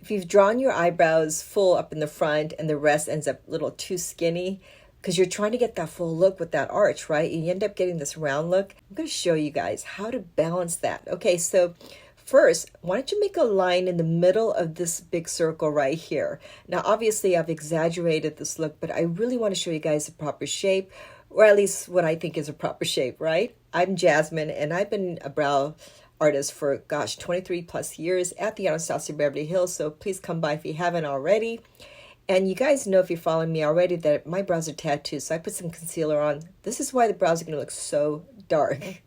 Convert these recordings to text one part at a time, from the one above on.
If you've drawn your eyebrows full up in the front and the rest ends up a little too skinny, because you're trying to get that full look with that arch, right? And you end up getting this round look. I'm going to show you guys how to balance that. Okay, so first, why don't you make a line in the middle of this big circle right here? Now, obviously, I've exaggerated this look, but I really want to show you guys the proper shape, or at least what I think is a proper shape, right? I'm Jasmine, and I've been a brow artist for, gosh, 23 plus years at the Anastasia Beverly Hills, so please come by if you haven't already. And you guys know, if you're following me already, that my brows are tattooed, so I put some concealer on. This is why the brows are going to look so dark.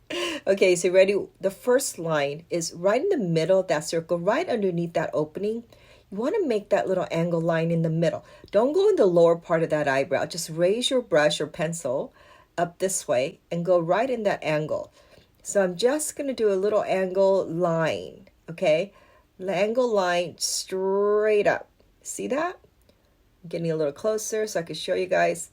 Okay, so ready? The first line is right in the middle of that circle, right underneath that opening. You want to make that little angle line in the middle. Don't go in the lower part of that eyebrow. Just raise your brush or pencil up this way and go right in that angle. So I'm just going to do a little angle line, okay? Angle line straight up. See that? Getting a little closer so I can show you guys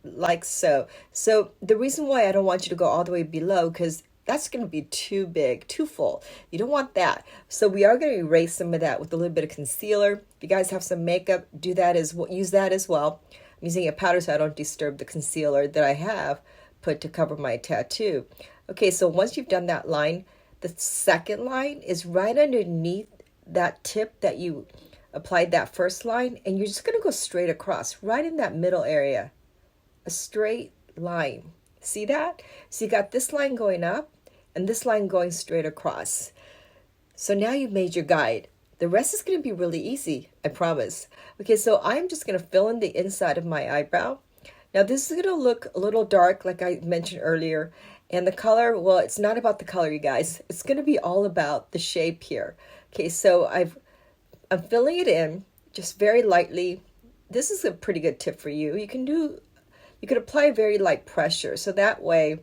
like so. So the reason why I don't want you to go all the way below, because that's going to be too big, too full. You don't want that. So we are going to erase some of that with a little bit of concealer. If you guys have some makeup, do that as well. Use that as well. I'm using a powder so I don't disturb the concealer that I have put to cover my tattoo. Okay, so once you've done that line, the second line is right underneath that tip that you applied that first line, and you're just going to go straight across, right in that middle area. A straight line. See that? So you got this line going up, and this line going straight across. So now you've made your guide. The rest is going to be really easy, I promise. Okay, so I'm just going to fill in the inside of my eyebrow. Now this is going to look a little dark, like I mentioned earlier. And the color, well, it's not about the color, you guys. It's going to be all about the shape here. Okay, so I'm filling it in just very lightly. This is a pretty good tip for you. You could apply very light pressure, so that way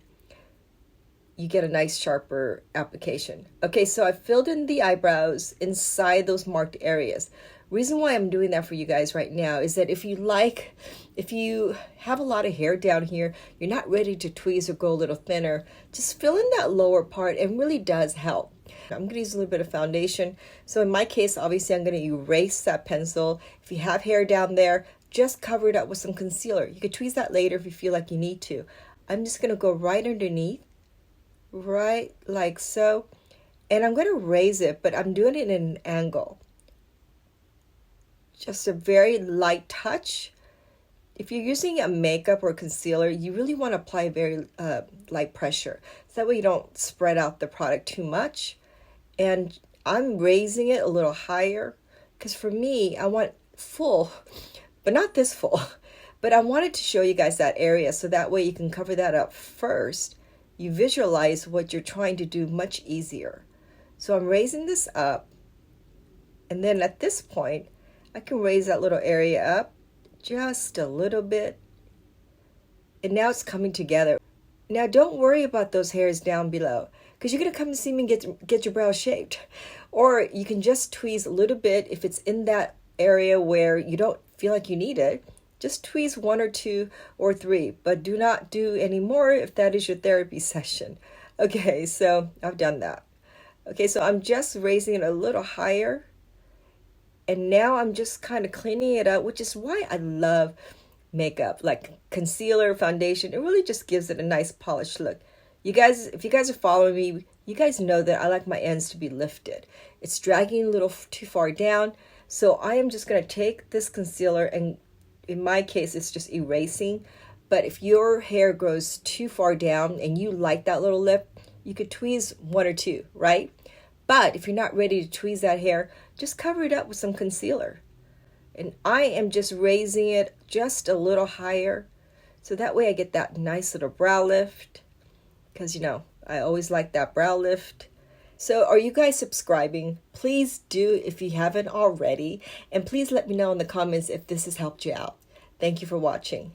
you get a nice sharper application. Okay, so I filled in the eyebrows inside those marked areas. Reason why I'm doing that for you guys right now is that if you have a lot of hair down here, you're not ready to tweeze or go a little thinner, just fill in that lower part, and really does help. I'm going to use a little bit of foundation. So in my case, obviously, I'm going to erase that pencil. If you have hair down there, just cover it up with some concealer. You could tweeze that later if you feel like you need to. I'm just going to go right underneath, right like so. And I'm going to raise it, but I'm doing it in an angle. Just a very light touch. If you're using a makeup or a concealer, you really want to apply very light pressure. So that way you don't spread out the product too much. And I'm raising it a little higher because for me, I want full, but not this full. But I wanted to show you guys that area so that way you can cover that up first. You visualize what you're trying to do much easier. So I'm raising this up. And then at this point, I can raise that little area up just a little bit. And now it's coming together. Now don't worry about those hairs down below, because you're going to come and see me and get your brows shaped. Or you can just tweeze a little bit if it's in that area where you don't feel like you need it. Just tweeze 1 or 2 or 3, but do not do any more if that is your therapy session. Okay, so I've done that. Okay, so I'm just raising it a little higher. And now I'm just kind of cleaning it up, which is why I love makeup, like concealer, foundation. It really just gives it a nice polished look. You guys, if you guys are following me, you guys know that I like my ends to be lifted. It's dragging a little too far down. So I am just going to take this concealer, and in my case, it's just erasing. But if your hair grows too far down and you like that little lip, you could tweeze 1 or 2, right? But if you're not ready to tweeze that hair, just cover it up with some concealer. And I am just raising it just a little higher. So that way I get that nice little brow lift. Because, you know, I always like that brow lift. So are you guys subscribing? Please do if you haven't already. And please let me know in the comments if this has helped you out. Thank you for watching.